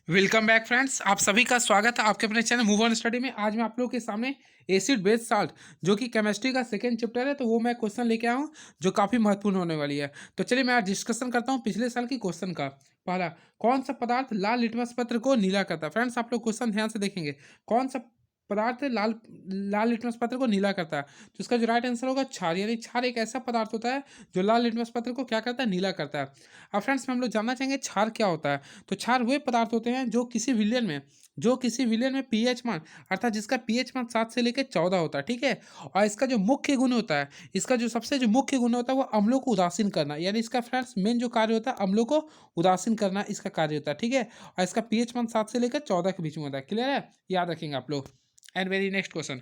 Welcome back friends, आप सभी का स्वागत है आपके अपने चैनल मूव ऑन स्टडी में। आज मैं आप लोगों के सामने एसिड बेस साल्ट जो कि केमिस्ट्री का सेकेंड चैप्टर है, तो वो मैं क्वेश्चन लेके आया हूँ जो काफ़ी महत्वपूर्ण होने वाली है। तो चलिए मैं आज डिस्कशन करता हूँ पिछले साल की क्वेश्चन का। पहला, कौन सा पदार्थ लाल लिटमस पत्र को नीला करता है? फ्रेंड्स, आप लोग क्वेश्चन ध्यान से देखेंगे। कौन सा पदार्थ लाल लाल लिटमस पत्र को नीला करता है? तो इसका जो राइट आंसर होगा क्षार, यानी क्षार एक ऐसा पदार्थ होता है जो लाल लिटमस पत्र को क्या करता है? नीला करता है। अब फ्रेंड्स में हम लोग जानना चाहेंगे क्षार क्या होता है। तो क्षार वे पदार्थ होते हैं जो किसी विलयन में पीएच मान, अर्थात जिसका पीएच मान 7 से लेकर 14 होता है, ठीक है। और इसका जो मुख्य गुण होता है, इसका जो सबसे जो मुख्य गुण होता है वो अम्लों को उदासीन करना, यानी इसका फ्रेंड्स मेन जो कार्य होता है अम्लों को उदासीन करना इसका कार्य होता है, ठीक है। और इसका पीएच मान 7 से लेकर 14 के बीच में होता है। क्लियर है? याद रखेंगे आप लोग। एंड वेरी नेक्स्ट क्वेश्चन,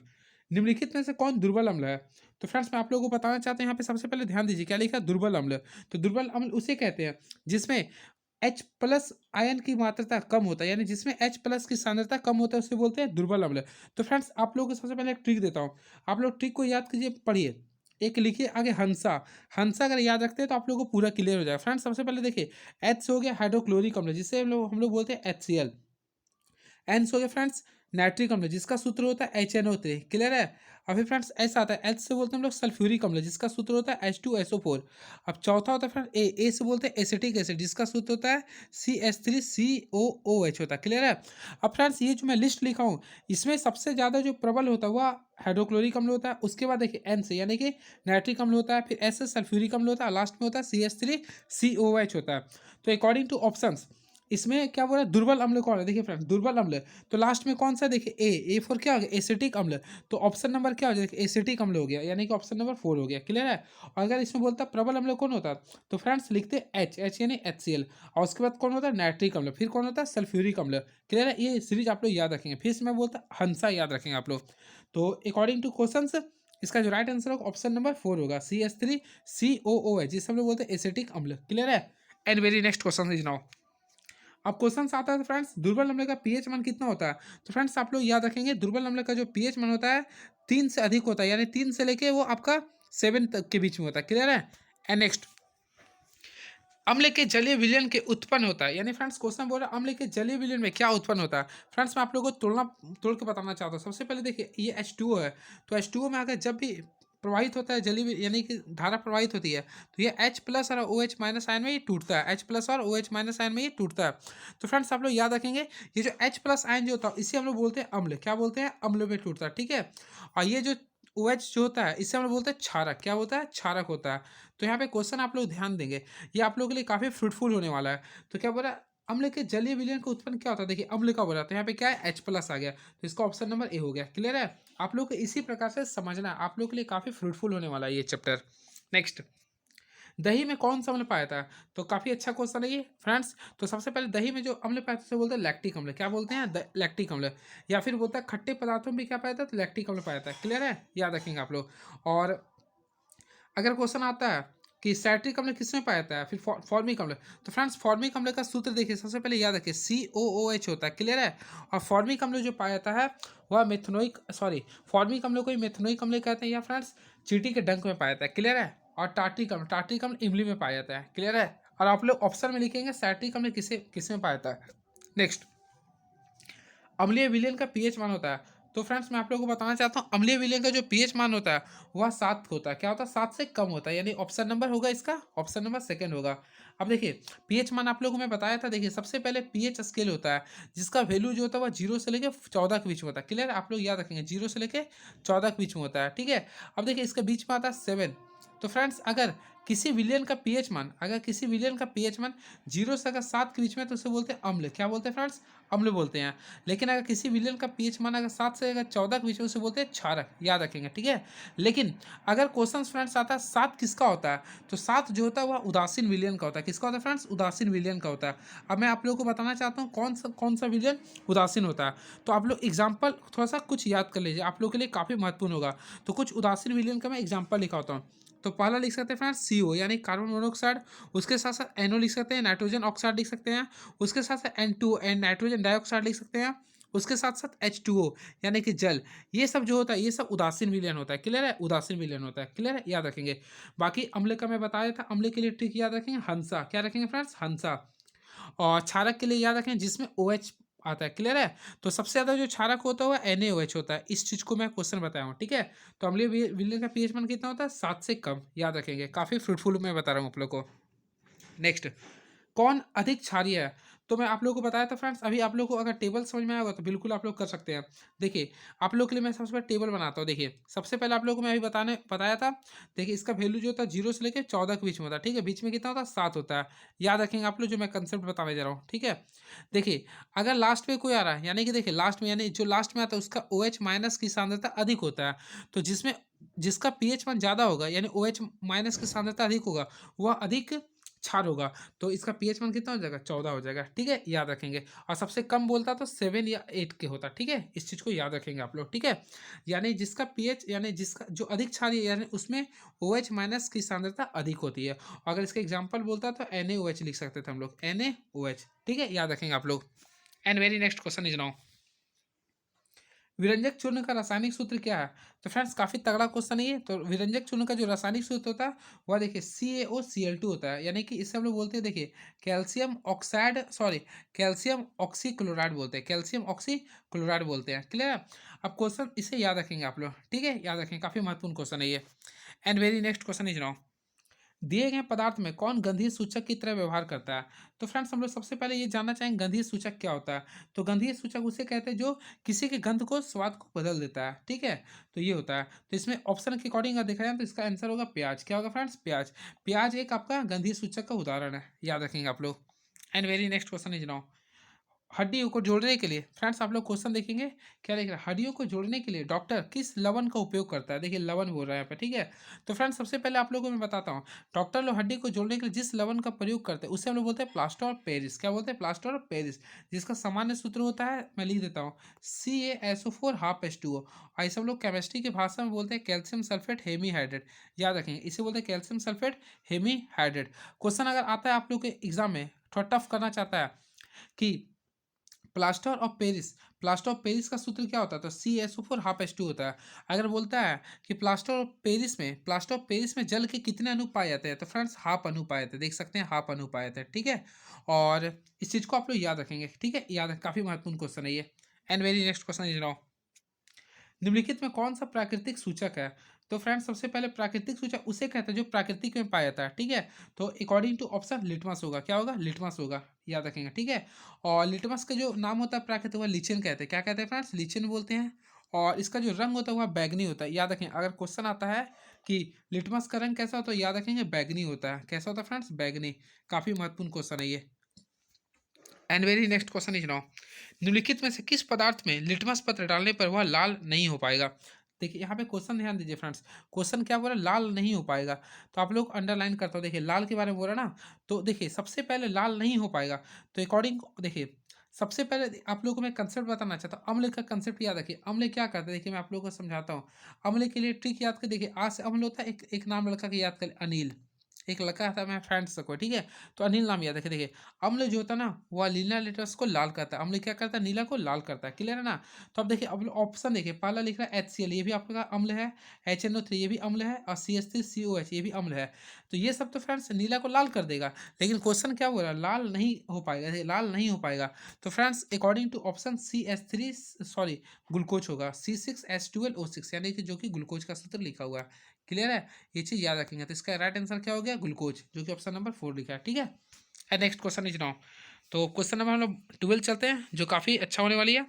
निम्नलिखित में से कौन दुर्बल अम्ल है? तो फ्रेंड्स मैं आप लोगों को बताना चाहता हूँ, यहाँ पे सबसे पहले ध्यान दीजिए क्या लिखा है, दुर्बल अम्ल। तो दुर्बल अम्ल उसे कहते हैं जिसमें एच प्लस आयन की मात्रा कम होता है, यानी जिसमें एच प्लस की सांद्रता कम होता है उसे बोलते हैं दुर्बल अम्ल। तो फ्रेंड्स आप लोगों को सबसे पहले एक ट्रिक देता हूँ, आप लोग ट्रिक को याद कीजिए, पढ़िए। एक लिखिए आगे हंसा। हंसा अगर याद रखते हैं तो आप लोगों को पूरा क्लियर हो जाएगा। फ्रेंड्स सबसे पहले देखिए, एच हो गया हाइड्रोक्लोरिक अम्ल, जिसे हम लोग बोलते हैं HCl। एन हो गया फ्रेंड्स नाइट्रिक अम्ल, जिसका सूत्र होता है HNO3। क्लियर है? अभी फ्रेंड्स ऐसा आता है, एच से बोलते हैं हम लोग सल्फ्यूरिक अम्ल, जिसका सूत्र होता है H2SO4। अब चौथा होता है फ्रेंड ए से बोलते हैं एसिटिक एसिड, जिसका सूत्र होता है CH3COOH होता है। क्लियर है? अब फ्रेंड्स ये जो मैं लिस्ट लिखा हूँ, इसमें सबसे ज़्यादा जो प्रबल होता है वह हाइड्रोक्लोरिक अम्ल होता है। उसके बाद देखिए एन से यानी कि नाइट्रिक अम्ल होता है, फिर एस से सल्फ्यूरिक अम्ल होता है, लास्ट में होता है CH3COOH होता है। तो अकॉर्डिंग टू ऑप्शंस इसमें क्या बोला, दुर्बल अम्ल कौन है? देखिए फ्रेंड दुर्बल अम्ल, तो लास्ट में कौन सा देखिए ए फॉर क्या हो गया, एसिटिक अम्ल। तो ऑप्शन नंबर क्या हो जाएगा, एसिटिक अम्ल हो गया, यानी कि ऑप्शन नंबर 4 हो गया। क्लियर है? और अगर इसमें बोलता प्रबल अम्ल कौन होता, तो फ्रेंड्स लिखते एच यानी HCl। और उसके बाद कौन होता है, नाइट्रिक अम्ल, फिर कौन होता है, सल्फ्यूरिक अम्ल। क्लियर है? ये सीरीज आप लोग याद रखेंगे। फिर मैं बोलता हंसा याद रखेंगे आप लोग। तो अकॉर्डिंग टू क्वेश्चन इसका जो राइट आंसर होगा ऑप्शन नंबर 4 होगा, CH3COOH, जिसे हम लोग बोलते हैं एसिटिक अम्ल। क्लियर है? And very next question is now. अब क्वेश्चन आता है फ्रेंड्स, दुर्बल अम्ल का पीएच मान कितना होता है? तो फ्रेंड्स आप लोग याद रखेंगे, दुर्बल अम्ल का जो पीएच मान होता है 3 से अधिक होता है, यानी 3 से लेके वो आपका 7 तक के बीच में होता है। क्लियर है? एंड नेक्स्ट, अम्ल के जलीय विलयन के उत्पन्न होता है, यानी फ्रेंड्स क्वेश्चन बोल रहा है अम्ल के जलीय विलयन में क्या उत्पन्न होता है। फ्रेंड्स मैं आप लोगों को तोड़ के बताना चाहता हूँ। सबसे पहले देखिए ये H2O है, तो H2O में अगर जब भी प्रवाहित होता है जलीय यानी कि धारा प्रवाहित होती है, तो ये H प्लस और OH माइनस आयन में ये टूटता है, H प्लस और OH माइनस आयन में ये टूटता है। तो फ्रेंड्स आप लोग याद रखेंगे, ये जो H प्लस आयन जो होता है इसे हम लोग बोलते हैं अम्ल। क्या बोलते हैं? अम्ल में टूटता है, ठीक है। और ये जो OH जो होता है इसे हम लोग बोलते हैं क्षारक। क्या होता है? क्षारक होता है। तो यहाँ पे क्वेश्चन आप लोग ध्यान देंगे, ये आप लोगों के लिए काफ़ी फ्रूटफुल होने वाला है। तो क्या बोला, अम्ल के जलीय विलयन का उत्पन्न क्या होता है? देखिए अम्ल का बोला, तो यहाँ पे क्या है, H प्लस आ गया, तो इसका ऑप्शन नंबर ए हो गया। क्लियर है? आप लोग को इसी प्रकार से समझना है, आप लोग के लिए काफ़ी फ्रूटफुल होने वाला है ये चैप्टर। नेक्स्ट, दही में कौन सा अम्ल पाया था? तो काफ़ी अच्छा क्वेश्चन है ये फ्रेंड्स। तो सबसे पहले दही में जो अम्ल पाया था उसे बोलते हैं लैक्टिक अम्ल। क्या बोलते हैं? लैक्टिक अम्ल। या फिर बोलता है खट्टे पदार्थों में भी क्या पाया था, तो लैक्टिक अम्ल पाया था। क्लियर है? याद रखेंगे आप लोग। और अगर क्वेश्चन आता है कि सैट्रिक अम्ल किसमें पाया जाता है, फिर फॉर्मिक अम्ल, तो फ्रेंड्स फॉर्मिक अम्ल का सूत्र देखिए, सबसे पहले याद रखिए COOH होता है। क्लियर है? और फॉर्मिक अम्ल जो पाया जाता है वह मेथनोइक सॉरी फॉर्मिक अम्ल को ही मेथनोइक अम्ल कहते हैं, या फ्रेंड्स चींटी के डंक में पाया जाता है। क्लियर है? और टार्टिक अम्ल इमली में पाया जाता है। क्लियर है? और आप लोग ऑप्शन में लिखेंगे सैट्रिक अम्ल किसे किसमें पाया जाता है। नेक्स्ट, अम्लीय विलयन का पीएच मान होता है। तो फ्रेंड्स मैं आप लोगों को बताना चाहता हूँ, अम्लीय विलयन का जो पीएच मान होता है वह 7 होता है। क्या होता है? 7 से कम होता है, यानी ऑप्शन नंबर होगा इसका, ऑप्शन नंबर सेकंड होगा। अब देखिए पीएच मान आप लोगों को मैं बताया था, देखिए सबसे पहले पीएच स्केल होता है जिसका वैल्यू जो होता है वह 0 से लेकर 14 के बीच में होता है। क्लियर? आप लोग याद रखेंगे 0 से लेकर 14 के बीच में होता है, ठीक है। अब देखिए इसके बीच में आता है 7। तो फ्रेंड्स अगर किसी विलयन का पीएच मान, अगर किसी विलयन का पीएच मान 0 से अगर 7 के बीच में, तो उसे बोलते हैं अम्ल। क्या बोलते हैं फ्रेंड्स? अम्ल बोलते हैं। लेकिन अगर किसी विलयन का पीएच मान अगर 7 से अगर 14 के बीच में, उसे बोलते हैं क्षारक। याद रखेंगे, ठीक है। लेकिन अगर क्वेश्चन फ्रेंड्स आता है 7 किसका होता है, तो 7 जो होता है वह उदासीन विलयन का होता है। किसका होता है फ्रेंड्स? उदासीन विलयन का होता है। अब मैं आप लोगों को बताना चाहता हूँ कौन सा विलयन उदासीन होता है। तो आप लोग एग्जाम्पल थोड़ा सा कुछ याद कर लीजिए, आप लोग के लिए काफ़ी महत्वपूर्ण होगा। तो कुछ उदासीन विलयन का मैं एग्जाम्पल लिखा होता हूँ। तो पहला लिख सकते हैं फ्रेंड्स CO, यानी कार्बन मोनोऑक्साइड। उसके साथ साथ NO लिख सकते हैं, नाइट्रोजन ऑक्साइड लिख सकते हैं। उसके साथ साथ N2 एंड नाइट्रोजन डाइऑक्साइड लिख सकते हैं। उसके साथ साथ H2O यानी कि जल। ये सब जो होता है ये सब उदासीन विलयन होता है। क्लियर है? उदासीन विलयन होता है। क्लियर है? याद रखेंगे। बाकी अम्ल का मैं बताया था, अम्ल के लिए ट्रिक याद रखेंगे, हंसा। क्या रखेंगे फ्रेंड्स? हंसा। और क्षारक के लिए याद रखें जिसमें OH आता है, क्लियर है? तो सबसे ज़्यादा जो क्षारक होता है वो NaOH होता है। इस चीज़ को मैं क्वेश्चन बताया हूँ, ठीक है? तो अम्लीय विलयन का पीएच मान कितना होता है? 7 से कम, याद रखेंगे। काफ़ी फ्रूटफुल मैं बता रहा हूँ आप लोग को। नेक्स्ट, कौन अधिक क्षारीय है? तो मैं आप लोगों को बताया था फ्रेंड्स, अभी आप लोगों को अगर टेबल समझ में आया होगा तो बिल्कुल आप लोग कर सकते हैं। देखिए, आप लोग के लिए मैं सबसे पहले टेबल बनाता हूँ। देखिए, सबसे पहले आप लोगों को मैं अभी बताया था। देखिए, इसका वैल्यू जो होता है 0 से लेके 14 के बीच में होता है, ठीक है? बीच में कितना होता है? 7 होता है। याद रखेंगे आप लोग, जो मैं कंसेप्ट बताने जा रहा हूँ, ठीक है? देखिए, अगर लास्ट में कोई आ रहा है, यानी कि देखिए लास्ट में, यानी जो लास्ट में आता है उसका OH माइनस की सांद्रता अधिक होता है। तो जिसका पीएच मान ज़्यादा होगा, यानी OH माइनस की सांद्रता अधिक होगा, वह अधिक क्षार होगा। तो इसका पीएच मान कितना हो जाएगा? 14 हो जाएगा, ठीक है? याद रखेंगे। और सबसे कम बोलता तो 7 या 8 के होता, ठीक है? इस चीज़ को याद रखेंगे आप लोग, ठीक है? यानी जिसका पीएच, यानी जिसका जो अधिक क्षारीय है, यानी उसमें OH माइनस की सांद्रता अधिक होती है। अगर इसका एग्जांपल बोलता तो NaOH लिख सकते थे हम लोग, NaOH, ठीक है? याद रखेंगे आप लोग। And very next question is now, विरंजक चूर्ण का रासायनिक सूत्र क्या है? तो फ्रेंड्स काफ़ी तगड़ा क्वेश्चन है ये। तो विरंजक चूर्ण का जो रासायनिक सूत्र होता है वह देखिए CaOCl2 होता है, यानी कि इसे हम लोग बोलते हैं, देखिए कैल्शियम ऑक्सीक्लोराइड बोलते हैं, कैल्शियम ऑक्सीक्लोराइड बोलते हैं, क्लियर है? अब क्वेश्चन इसे याद रखेंगे आप लोग, ठीक है? याद रखेंगे, काफ़ी महत्वपूर्ण क्वेश्चन है ये। And very next question is now, दिए गए पदार्थ में कौन गंधीय सूचक की तरह व्यवहार करता है? तो फ्रेंड्स हम लोग सबसे पहले ये जानना चाहेंगे गंधीय सूचक क्या होता है। तो गंधीय सूचक उसे कहते हैं जो किसी के गंध को, स्वाद को बदल देता है, ठीक है? तो ये होता है। तो इसमें ऑप्शन के अकॉर्डिंग अगर देखा जाए तो इसका आंसर होगा प्याज। क्या होगा फ्रेंड्स? प्याज। प्याज एक आपका गंधीय सूचक का उदाहरण है, याद रखेंगे आप लोग। And very next question is now, हड्डियों को जोड़ने के लिए, फ्रेंड्स आप लोग क्वेश्चन देखेंगे, क्या लिख रहा है? हड्डियों को जोड़ने के लिए डॉक्टर किस लवण का उपयोग करता है? देखिए लवण बोल रहा है यहाँ पे, ठीक है? तो फ्रेंड्स सबसे पहले आप लोगों को मैं बताता हूँ, डॉक्टर लोग हड्डी को जोड़ने के लिए जिस लवण का प्रयोग करते हैं उसे हम लोग बोलते हैं प्लास्टर ऑफ पेरिस। क्या बोलते हैं? Plaster of Paris. जिसका सामान्य सूत्र होता है, मैं लिख देता हूँ, CaSO4 हाफ H2O। और इसे हम लोग केमिस्ट्री की भाषा में बोलते हैं कैल्शियम सल्फेट हेमी हाइड्रेट। याद रखेंगे, इसे बोलते हैं calcium sulphate hemihydrate. Question अगर आता है आप लोग के एग्जाम में, थोड़ा टफ करना चाहता है कि प्लास्टर ऑफ पेरिस का सूत्र क्या होता है? तो CaSO4 हाफ H2 होता है। अगर बोलता है कि प्लास्टर ऑफ पेरिस में जल के कितने अणु पाए जाते हैं? तो फ्रेंड्स हाफ अणु पाए जाते हैं, देख सकते हैं हाफ अणु पाए जाते हैं, ठीक है? और इस चीज़ को आप लोग याद रखेंगे, ठीक है? याद, काफ़ी महत्वपूर्ण क्वेश्चन है ये। And very next question is now, निम्नलिखित में कौन सा प्राकृतिक सूचक है? तो फ्रेंड्स सबसे पहले प्राकृतिक सूचक उसे कहते हैं जो प्राकृतिक में पाया जाता है, ठीक है? तो अकॉर्डिंग टू ऑप्शन लिटमस होगा। क्या होगा? लिटमस होगा, याद रखेंगे, ठीक है? और लिटमस का जो नाम होता है प्राकृतिक, वह लीचेन कहते हैं। क्या कहते हैं फ्रेंड्स? लीचेन बोलते हैं। और इसका जो रंग होता है वह बैगनी होता है, याद रखें। अगर क्वेश्चन आता है कि लिटमस का रंग कैसा होता है, तो याद रखेंगे बैगनी होता है। कैसा होता है फ्रेंड्स? बैगनी। काफ़ी महत्वपूर्ण क्वेश्चन है ये। And very next question is now, निम्नलिखित में से किस पदार्थ में लिटमस पत्र डालने पर वह लाल नहीं हो पाएगा? देखिए यहाँ पे क्वेश्चन ध्यान दीजिए फ्रेंड्स, क्वेश्चन क्या बोल रहा है? लाल नहीं हो पाएगा। तो आप लोग अंडरलाइन करते हो, देखिए लाल के बारे में बोल रहा है ना। तो देखिए सबसे पहले लाल नहीं हो पाएगा, तो अकॉर्डिंग देखिए, सबसे पहले आप लोगों को मैं कंसेप्ट बताना चाहता हूँ। अम्ल का कंसेप्ट याद रखिए। अम्ल क्या करता है, देखिए मैं आप लोगों को समझाता हूँ। अम्ल के लिए ट्रिक याद कर, देखिए आज से अम्ल होता है, एक नाम लड़का के याद कर, अनिल। एक लड़का था, मैं फ्रेंड्स को, ठीक है? तो अनिल नाम याद रखे। देखिए अम्ल जो होता है ना, वह नीला लेटर्स को लाल करता है। अम्ल क्या करता है? नीला को लाल करता है, क्लियर है ना? तो अब देखिए, अब ऑप्शन देखिए, पहला लिख रहा है HCl, ये भी आपका अम्ल है। HNO3 ये भी अम्ल है। और CH3COH ये भी अम्ल है। तो ये सब तो फ्रेंड्स नीला को लाल कर देगा। लेकिन क्वेश्चन क्या बोल रहा है? लाल नहीं हो पाएगा, देखिए लाल नहीं हो पाएगा। तो friends according to option CH3, sorry, glucose होगा, C6H12O6, यानी कि जो कि ग्लूकोज का सूत्र लिखा हुआ है, क्लियर है? ये चीज़ याद रखेंगे। तो इसका राइट आंसर क्या हो गया? ग्लूकोज, जो कि ऑप्शन नंबर 4 लिखा है, ठीक है? And next question is now, तो क्वेश्चन नंबर हम लोग 12 चलते हैं, जो काफ़ी अच्छा होने वाली है।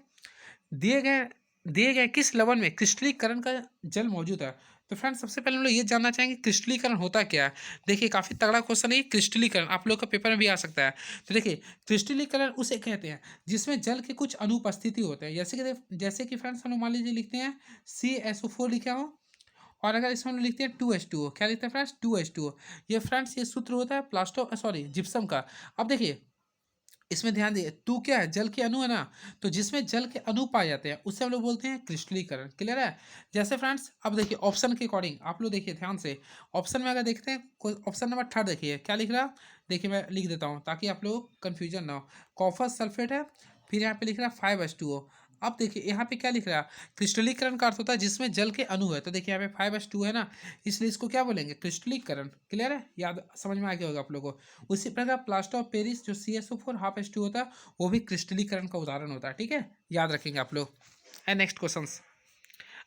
दिए गए दिए गए किस लवण में क्रिस्टलीकरण का जल मौजूद है? तो फ्रेंड्स सबसे पहले हम लोग ये जानना चाहेंगे क्रिस्टलीकरण होता क्या है। देखिए काफ़ी तगड़ा क्वेश्चन है ये, क्रिस्टलीकरण आप लोग का पेपर में भी आ सकता है। तो देखिए क्रिस्टलीकरण उसे कहते हैं जिसमें जल के कुछ अनुपस्थिति होते हैं, जैसे कि फ्रेंड्स हम लोग मान लीजिए लिखते हैं CaSO4 लिखा हो, और अगर इसमें हम लोग लिखते हैं 2H2O, क्या लिखते हैं फ्रेंड्स? 2H2O। ये फ्रेंड्स ये सूत्र होता है प्लास्टो सॉरी जिप्सम का। अब देखिए इसमें ध्यान दिए, टू क्या है? जल के अणु है ना। तो जिसमें जल के अणु पाए जाते हैं उसे हम लोग बोलते हैं क्रिस्टलीकरण, क्लियर है? जैसे फ्रेंड्स अब देखिए ऑप्शन के अकॉर्डिंग आप लोग देखिए ध्यान से, ऑप्शन में अगर देखते हैं, ऑप्शन नंबर 3 देखिए क्या लिख रहा है। देखिए मैं लिख देता हूँ ताकि आप लोग कन्फ्यूजन ना हो। कॉपर सल्फेट है, फिर यहाँ पे लिख रहा है 5H2O, अब देखिए यहाँ पे क्या लिख रहा है, क्रिस्टलीकरण का अर्थ होता है जिसमें जल के अणु है। तो देखिए यहाँ पे 5s2 है ना, इसलिए इसको क्या बोलेंगे, क्रिस्टलीकरण। क्लियर है, याद समझ में आ गया होगा आप लोगों को। उसी प्रकार प्लास्टर ऑफ पेरिस जो CSO4 ½ H2 होता है, वो भी क्रिस्टलीकरण का उदाहरण होता है। ठीक है, याद रखेंगे आप लोग। एंड नेक्स्ट क्वेश्चन,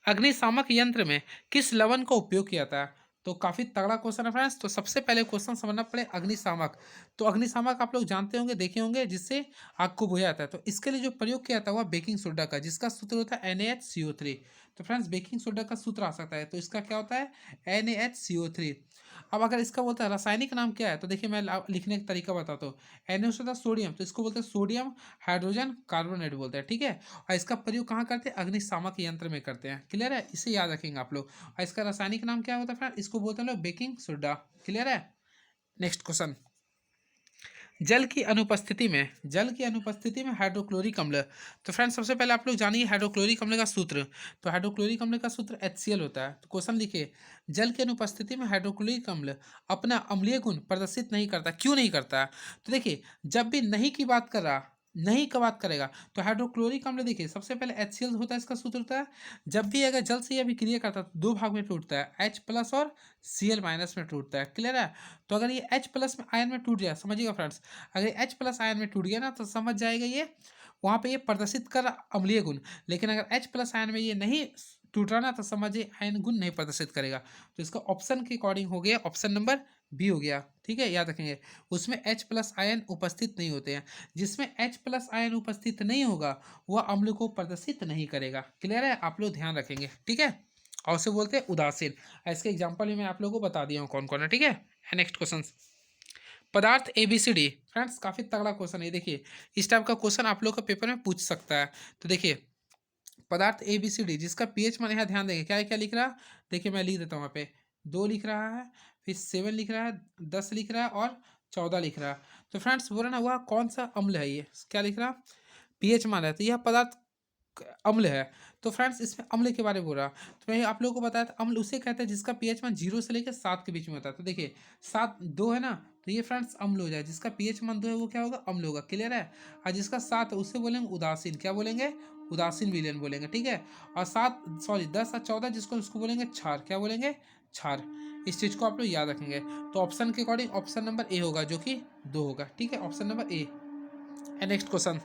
अग्निशामक यंत्र में किस लवण का उपयोग किया जाता है? तो काफी तगड़ा क्वेश्चन है फ्रेंड्स। तो सबसे पहले क्वेश्चन समझना पड़े अग्निशामक। तो अग्निशामक आप लोग जानते होंगे, देखे होंगे, जिससे आग को बुझाया जाता है। तो इसके लिए जो प्रयोग किया जाता है वह बेकिंग सोडा का, जिसका सूत्र होता है NaHCO3। तो फ्रेंड्स बेकिंग सोडा का सूत्र आ सकता है, तो इसका क्या होता है NaHCO3। अब अगर इसका बोलता है रासायनिक नाम क्या है, तो देखिए मैं लिखने का तरीका बताता हूँ। Na होता है सोडियम, तो इसको बोलते हैं सोडियम हाइड्रोजन कार्बोनेट बोलते हैं। ठीक है, और इसका प्रयोग कहाँ करते हैं, अग्निशामक यंत्र में करते हैं। क्लियर है, इसे याद रखेंगे आप लोग। और इसका रासायनिक नाम क्या होता है फ्रेंड, इसको बोलते हैं लोग बेकिंग सोडा। क्लियर है। नेक्स्ट क्वेश्चन, जल की अनुपस्थिति में हाइड्रोक्लोरिक अम्ल। तो फ्रेंड्स सबसे पहले आप लोग जानिए हाइड्रोक्लोरिक अम्ल का सूत्र। तो हाइड्रोक्लोरिक अम्ल का सूत्र HCl होता है। तो क्वेश्चन लिखिए, जल की अनुपस्थिति में हाइड्रोक्लोरिक अम्ल अपना अम्लीय गुण प्रदर्शित नहीं करता। क्यों नहीं करता? तो देखिए, जब भी नहीं की बात कर रहा, नहीं का बात करेगा, तो हाइड्रोक्लोरिक अम्ल देखिए सबसे पहले HCl होता है, इसका सूत्र होता है। जब भी अगर जल से यह अभिक्रिया करता है तो दो भाग में टूटता है, H+ और Cl- में टूटता है। क्लियर है। तो अगर ये H+ में आयन में टूट जाए, समझिएगा फ्रेंड्स, अगर H+ आयन में टूट गया ना, तो समझ जाएगा ये वहाँ पे ये प्रदर्शित कर अम्लीय गुण। लेकिन अगर H+ आयन में ये नहीं टूट रहा ना, तो समझिए आयन गुण नहीं प्रदर्शित करेगा। तो इसका ऑप्शन के अकॉर्डिंग हो गया, ऑप्शन नंबर बी हो गया। ठीक है, याद रखेंगे, उसमें H+ आयन उपस्थित नहीं होते हैं। जिसमें H+ आयन उपस्थित नहीं होगा वह अम्ल को प्रदर्शित नहीं करेगा। क्लियर है, आप लोग ध्यान रखेंगे। ठीक है, और उसे बोलते हैं उदासीन। इसके एग्जाम्पल भी मैं आप लोगों को बता दिया हूँ कौन कौन है। ठीक है, नेक्स्ट क्वेश्चन, पदार्थ ABCD। फ्रेंड्स काफी तगड़ा क्वेश्चन है, देखिए इस टाइप का क्वेश्चन आप लोग का पेपर में पूछ सकता है। तो देखिए पदार्थ ABCD जिसका पीएच मान, यहाँ ध्यान देंगे क्या क्या लिख रहा है। देखिए मैं लिख देता हूँ, यहाँ पे 2 लिख रहा है, फिर 7 लिख रहा है, 10 लिख रहा है और 14 लिख रहा है। तो फ्रेंड्स बोला ना, वह कौन सा अम्ल है, ये क्या लिख रहा, पीएच मान है, तो यह पदार्थ अम्ल है। तो फ्रेंड्स इसमें अम्ल के बारे में बोल रहा, तो मैं आप लोगों को बताया था अम्ल उसे कहते हैं जिसका पीएच मान 0 से लेकर 7 के बीच में होता है। तो देखिए 7 2 है ना, तो ये फ्रेंड्स अम्ल हो जाए। जिसका पीएच मान 2 है वो क्या होगा, अम्ल होगा। क्लियर है। और जिसका 7 है उससे बोलेंगे उदासीन। क्या बोलेंगे, उदासीन विलयन बोलेंगे। ठीक है, और 10 और 14 जिसको उसको बोलेंगे क्षार। क्या बोलेंगे, क्षार। इस चीज को आप लोग याद रखेंगे। तो ऑप्शन के अकॉर्डिंग ऑप्शन नंबर ए होगा, जो कि 2 होगा। ठीक है, option number A. Next question,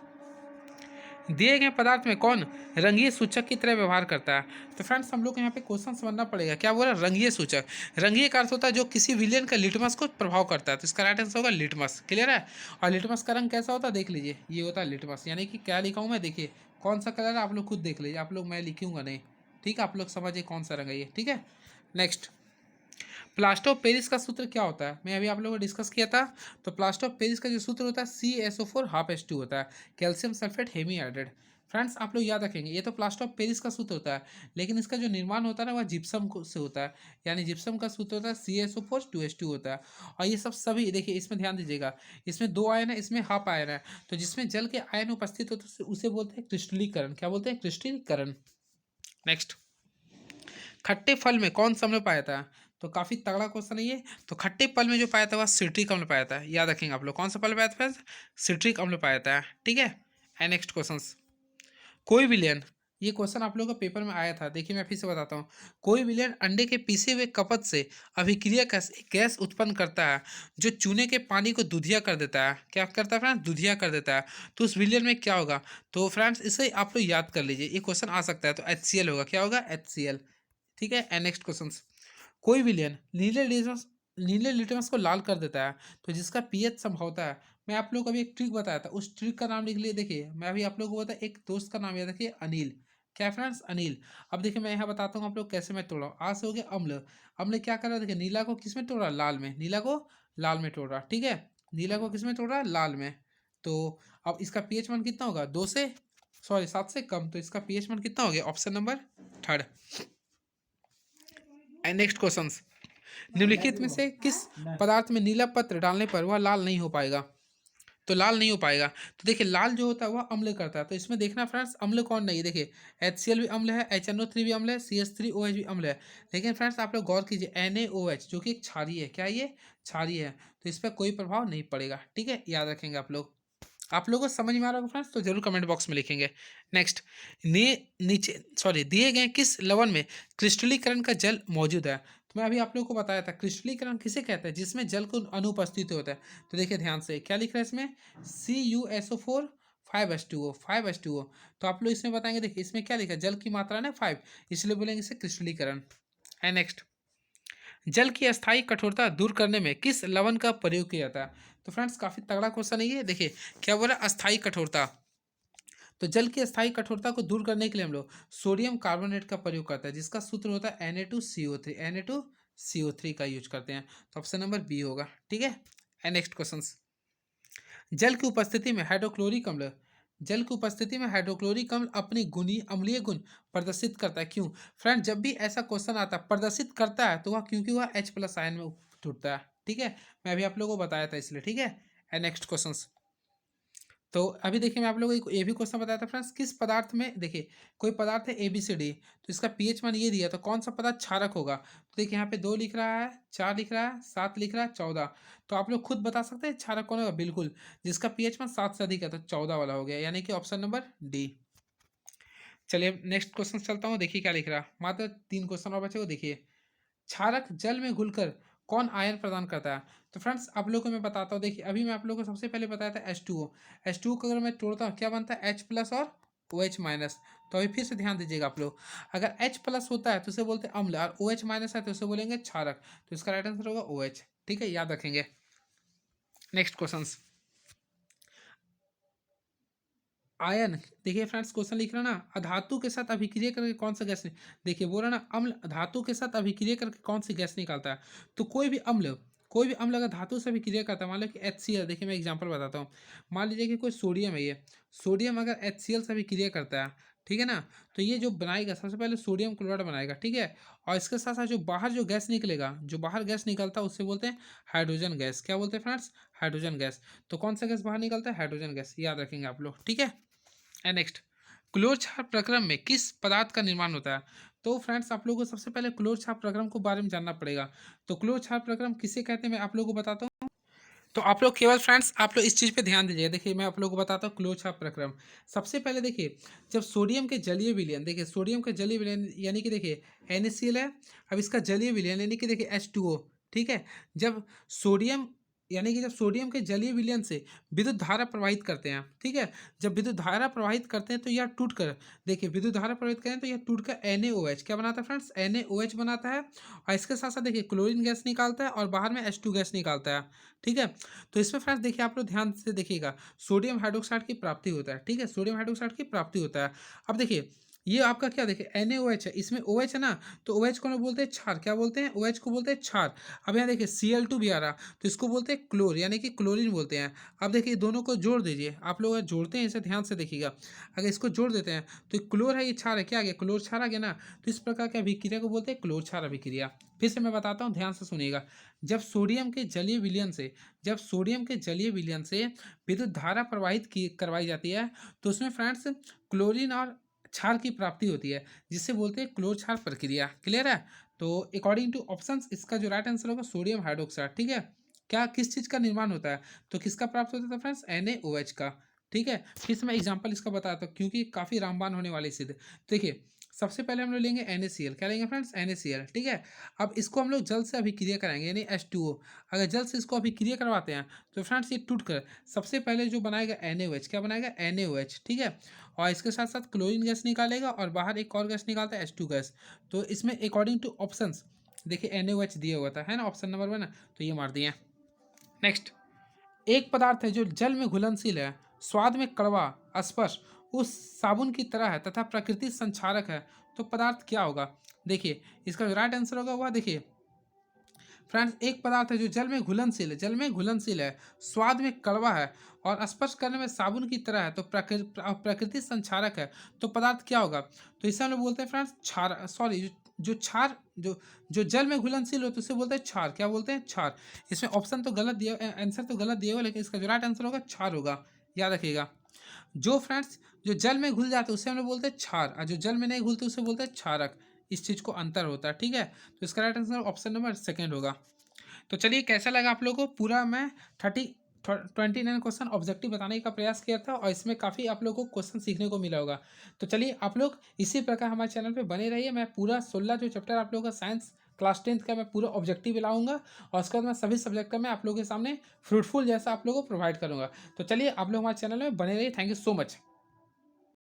दिए गए पदार्थ में कौन रंगीय सूचक की तरह व्यवहार करता है? तो फ्रेंड्स हम लोग को यहाँ पे क्वेश्चन समझना पड़ेगा। क्या बोला, रंगीय सूचक। रंगीय का अर्थ होता है जो किसी विलियन का लिटमस को प्रभाव करता है। तो इसका राइट आंसर होगा लिटमस। क्लियर है। और लिटमस का रंग कैसा होता है, देख लीजिए, ये होता है लिटमस। यानी कि क्या लिखा हूँ मैं, देखिए कौन सा कलर है, आप लोग खुद देख लीजिए। आप लोग, मैं लिखूंगा नहीं। ठीक है, आप लोग समझिए कौन सा रंग है ये। ठीक है, नेक्स्ट, प्लास्टर ऑफ पेरिस का सूत्र क्या होता है, मैं अभी आप लोगों को डिस्कस किया था। तो प्लास्टर ऑफ पेरिस का जो सूत्र होता है CaSO4 ½ H2 होता है, कैल्शियम सल्फेट हेमीहाइड्रेट। फ्रेंड्स आप लोग याद रखेंगे, ये तो प्लास्टर ऑफ पेरिस का सूत्र होता है, लेकिन इसका जो निर्माण होता है ना वह जिप्सम से होता है। यानी जिप्सम का सूत्र होता है CaSO4 2H2 होता है। और ये सब सभी देखिए, इसमें ध्यान दीजिएगा, इसमें 2 आयन है, इसमें हाफ आयन है। तो जिसमें जल के आयन उपस्थित होते हैं उसे बोलते हैं क्रिस्टलीकरण। क्या बोलते हैं, क्रिस्टलीकरण। नेक्स्ट, खट्टे फल में कौन सा अम्ल पाया था? तो काफी तगड़ा क्वेश्चन है ये। तो खट्टे फल में जो पाया था वह सिट्रिक अम्ल पाया था। याद रखेंगे आप लोग, कौन सा फल पाया था, सिट्रिक अम्ल पाया था। ठीक है, नेक्स्ट क्वेश्चन, कोई विलियन, ये क्वेश्चन आप लोगों का पेपर में आया था। देखिए मैं फिर से बताता हूँ, कोई विलियन अंडे के पीसे हुए कपत से अभिक्रिया गैस उत्पन्न करता है जो चूने के पानी को दूधिया कर देता है। क्या करता है फ्रेंड्स, दूधिया कर देता है। तो उस विलियन में क्या होगा? तो फ्रेंड्स इसे आप लोग याद कर लीजिए, ये क्वेश्चन आ सकता है। तो HCl होगा। क्या होगा, HCl। ठीक है, नेक्स्ट क्वेश्चन, कोई विलियन नीले लिटमस को लाल कर देता है तो जिसका पीएच समझौता है। मैं आप लोग को अभी एक ट्रिक बताया था, उस ट्रिक का नाम लिख लिए। देखिए मैं अभी आप लोगों को बताया, एक दोस्त का नाम याद रखिए, अनिल। क्या फ्रेंड्स, अनिल। अब देखिए मैं यहाँ बताता हूँ आप लोग कैसे मैं तोड़ रहा हूँ। आज से हो गया अम्ल। अम्ल क्या कर रहा है, देखिए नीला को किस में तोड़ रहा है, लाल में। नीला को लाल में तोड़ रहा। ठीक है, नीला को किस में तोड़ रहा है, लाल में। तो अब इसका पीएच मान कितना होगा, 7 से कम। तो इसका पीएच मान कितना हो गया, ऑप्शन नंबर 3। नेक्स्ट क्वेश्चन, निम्नलिखित में से किस पदार्थ में नीला पत्र डालने पर वह लाल नहीं हो पाएगा? तो लाल नहीं हो पाएगा। तो देखिए लाल जो होता है वह अम्ल करता है। तो इसमें देखना फ्रेंड्स, अम्ल कौन नहीं है। देखिए HCl भी अम्ल है, HNO3 भी अम्ल है, CH3OH भी अम्ल है। लेकिन फ्रेंड्स आप लोग गौर कीजिए, NaOH जो कि एक क्षारीय है। क्या ये, क्षारीय है। तो इस पर कोई प्रभाव नहीं पड़ेगा। ठीक है, याद रखेंगे आप लोग। आप लोगों को समझ में आ रहा होगा फ्रेंड्स, तो जरूर कमेंट बॉक्स में लिखेंगे। नेक्स्ट, दिए गए किस लवण में क्रिस्टलीकरण का जल मौजूद है? तो मैं अभी आप लोगों को बताया था क्रिस्टलीकरण किसे कहते हैं, जिसमें जल को अनुपस्थित होता है। तो देखिए ध्यान से क्या लिख रहा है इसमें, CuSO4 5H2O 5H2O। तो आप लोग इसमें बताएंगे, देखिए इसमें क्या लिखा है, जल की मात्रा ना 5, इसलिए बोलेंगे इसे क्रिस्टलीकरण। एंड नेक्स्ट, जल की अस्थायी कठोरता दूर करने में किस लवण का प्रयोग किया जाता है? तो फ्रेंड्स काफी तगड़ा क्वेश्चन है ये। देखिए क्या बोला, अस्थायी कठोरता। तो जल की अस्थायी कठोरता को दूर करने के लिए हम लोग सोडियम कार्बोनेट का प्रयोग करते हैं, जिसका सूत्र होता है Na2CO3। Na2CO3 का यूज करते हैं। तो ऑप्शन नंबर बी होगा, ठीक है। एंड नेक्स्ट क्वेश्चन, जल की उपस्थिति में हाइड्रोक्लोरिक अम्ल जल की उपस्थिति में हाइड्रोक्लोरिक अम्ल अपनी गुणी अम्लीय गुण प्रदर्शित करता है, क्यों? फ्रेंड जब भी ऐसा क्वेश्चन आता है प्रदर्शित करता है, तो वह क्योंकि वह H+ आयन में टूटता है, ठीक है। मैं अभी आप लोगों को बताया था इसलिए, ठीक है। एंड नेक्स्ट क्वेश्चन, तो अभी देखिए मैं आप लोगों को ये भी क्वेश्चन बताया था फ्रेंड्स, किस पदार्थ में, देखिए कोई पदार्थ है ABCD, तो इसका पीएच मान ये दिया, तो कौन सा पदार्थ क्षारक होगा? तो देखिए यहाँ पे 2 लिख रहा है, 4 लिख रहा है, 7 लिख रहा है, 14। तो आप लोग खुद बता सकते हैं क्षारक कौन होगा, बिल्कुल जिसका पीएच मान 7 से अधिक है, तो 14 वाला हो गया, यानी कि ऑप्शन नंबर डी। चलिए नेक्स्ट क्वेश्चन चलता हूँ, देखिए क्या लिख रहा है, मात्र 3 क्वेश्चन और बचे हो। देखिए क्षारक जल में घुलकर कौन आयन प्रदान करता है? तो फ्रेंड्स आप लोगों को मैं बताता हूँ, देखिए अभी मैं आप लोगों को सबसे पहले बताया था H2O। H2O को अगर मैं तोड़ता हूँ क्या बनता है, H+ और OH-। तो अभी फिर से ध्यान दीजिएगा आप लोग, अगर H+ होता है तो उसे बोलते हैं अम्ल, और OH- है तो उसे बोलेंगे क्षारक। तो इसका राइट आंसर होगा OH, ठीक है, याद रखेंगे। नेक्स्ट क्वेश्चन, आयन, देखिए फ्रेंड्स क्वेश्चन लिख रहा ना, अधातु के साथ अभिक्रिया करके कौन सा गैस देखिए बोल रहा ना, अम्ल धातु के साथ अभिक्रिया करके कौन सी गैस निकालता है? तो कोई भी अम्ल अगर धातु से अभिक्रिया करता है, मान लो कि HCl, देखिए मैं एग्जांपल बताता हूँ। मान लीजिए कि कोई सोडियम है, ये सोडियम अगर HCl से अभिक्रिया करता है, ठीक है ना, तो ये जो बनाएगा सबसे पहले सोडियम क्लोराइड बनाएगा, ठीक है। और इसके साथ साथ जो बाहर जो गैस निकलेगा, जो बाहर गैस निकलता है उससे बोलते हैं हाइड्रोजन गैस। क्या बोलते हैं फ्रेंड्स, हाइड्रोजन गैस। तो कौन सा गैस बाहर निकलता है, हाइड्रोजन गैस, याद रखेंगे आप लोग, ठीक है। एंड नेक्स्ट, क्लोर छाप प्रक्रम में किस पदार्थ का निर्माण होता है? तो फ्रेंड्स आप लोगों को सबसे पहले क्लोर छाप प्रक्रम को बारे में जानना पड़ेगा। तो क्लोर छाप प्रक्रम किसे कहते हैं मैं आप लोगों को बताता हूँ। तो आप लोग केवल फ्रेंड्स आप लोग इस चीज़ पे ध्यान दीजिए, देखिए मैं आप लोगों को बताता हूँ क्लोर छाप प्रक्रम। सबसे पहले देखिए, जब सोडियम के जलीय विलयन, देखिए सोडियम के जलीय विलयन यानी कि देखिए NaCl है, अब इसका जलीय विलयन यानी कि देखिए H2O, ठीक है। जब सोडियम यानी कि जब सोडियम के जलीय विलयन से विद्युत धारा प्रवाहित करते हैं, ठीक है। जब विद्युत धारा प्रवाहित करते हैं तो यह टूट कर, देखिए विद्युत धारा प्रवाहित करें तो यह टूट कर NaOH क्या बनाता है फ्रेंड्स, NaOH बनाता है। और इसके साथ साथ देखिए क्लोरीन गैस निकालता है और बाहर में H2 गैस निकालता है, ठीक है। तो इसमें फ्रेंड्स देखिए आप लोग ध्यान से देखिएगा, सोडियम हाइड्रोक्साइड की प्राप्ति होता है, ठीक है, सोडियम हाइड्रोक्साइड की प्राप्ति होता है। अब देखिए ये आपका क्या, देखिए NaOH है, इसमें OH है ना, तो OH को ना बोलते हैं क्षार, क्या बोलते हैं, OH को बोलते हैं क्षार। अब यहाँ देखिए Cl2 भी आ रहा, तो इसको बोलते हैं क्लोर यानी कि क्लोरीन बोलते हैं। अब देखिए दोनों को जोड़ दीजिए, आप लोग जोड़ते हैं इसे ध्यान से देखिएगा, अगर इसको जोड़ देते हैं तो क्लोर है, ये क्षार है, क्या आ गया, क्लोर क्षार आ गया ना। तो इस प्रकार की अभिक्रिया को बोलते हैं क्लोर क्षार अभिक्रिया। फिर से मैं बताता हूँ, ध्यान से सुनिएगा, जब सोडियम के जलीय विलयन से जब सोडियम के जलीय विलयन से विद्युत धारा प्रवाहित की करवाई जाती है, तो उसमें फ्रेंड्स क्लोरीन और क्षार की प्राप्ति होती है, जिसे बोलते हैं क्लोर क्षार प्रक्रिया। क्लियर है? तो अकॉर्डिंग टू ऑप्शंस इसका जो राइट आंसर होगा सोडियम हाइड्रोक्साइड, ठीक है। क्या किस चीज़ का निर्माण होता है, तो किसका प्राप्त होता था फ्रेंड्स, NaOH का, ठीक है। फिर से मैं एग्जांपल इसका बताता हूँ क्योंकि काफ़ी रामबान होने वाली सिद्ध। देखिए सबसे पहले हम लोग लेंगे NaCl, क्या लेंगे फ्रेंड्स, NaCl, ठीक है। अब इसको हम लोग जल से अभिक्रिया कराएंगे यानी H2O। अगर जल से इसको अभिक्रिया करवाते हैं तो फ्रेंड्स ये टूट कर सबसे पहले जो बनाएगा NaOH, क्या बनाएगा, NaOH, ठीक है। और इसके साथ साथ क्लोरीन गैस निकालेगा और बाहर एक और गैस निकालता है H2 गैस। तो इसमें अकॉर्डिंग टू ऑप्शंस देखिए NaOH दिया हुआ था, है ना, ऑप्शन नंबर 1, तो ये मार दिए। नेक्स्ट, एक पदार्थ है जो जल में घुलनशील है, स्वाद में कड़वा, स्पर्श उस साबुन की तरह है तथा प्रकृति संक्षारक है, तो पदार्थ क्या होगा? देखिए इसका जो राइट आंसर होगा वह देखिए फ्रेंड्स, एक पदार्थ है जो जल में घुलनशील है, स्वाद में कड़वा है और स्पर्श करने में साबुन की तरह है, तो प्रकृति संक्षारक है, तो पदार्थ क्या होगा? तो इसे हम लोग बोलते हैं फ्रेंड्स क्षार, सॉरी जो क्षार जो जल में घुलनशील हो तो उसे बोलते हैं क्षार, क्या बोलते हैं, क्षार। इसमें ऑप्शन तो गलत दिया, आंसर तो गलत दिया हुआ, लेकिन इसका जो राइट आंसर होगा क्षार होगा, याद रखिएगा। जो फ्रेंड्स जो जल में घुल जाते हैं उसे हम लोग बोलते हैं क्षार, और जो जल में नहीं घुलते उसे बोलते हैं क्षारक। इस चीज़ को अंतर होता है, ठीक है। तो इसका राइट आंसर ऑप्शन नंबर 2 होगा। तो चलिए कैसा लगा आप लोगों को, पूरा मैं 30 29 क्वेश्चन ऑब्जेक्टिव बताने का प्रयास किया था और इसमें काफ़ी आप लोगों को क्वेश्चन सीखने को मिला होगा। तो चलिए आप लोग इसी प्रकार हमारे चैनल पे बने रहिए। मैं पूरा 16 जो चैप्टर आप लोगों का साइंस क्लास 10th का मैं पूरा ऑब्जेक्टिव लाऊंगा और उसके बाद मैं सभी सब्जेक्ट का मैं आप लोगों के सामने फ्रूटफुल जैसा आप लोगों को प्रोवाइड करूंगा। तो चलिए आप लोग हमारे चैनल में बने रहिए। Thank you so much.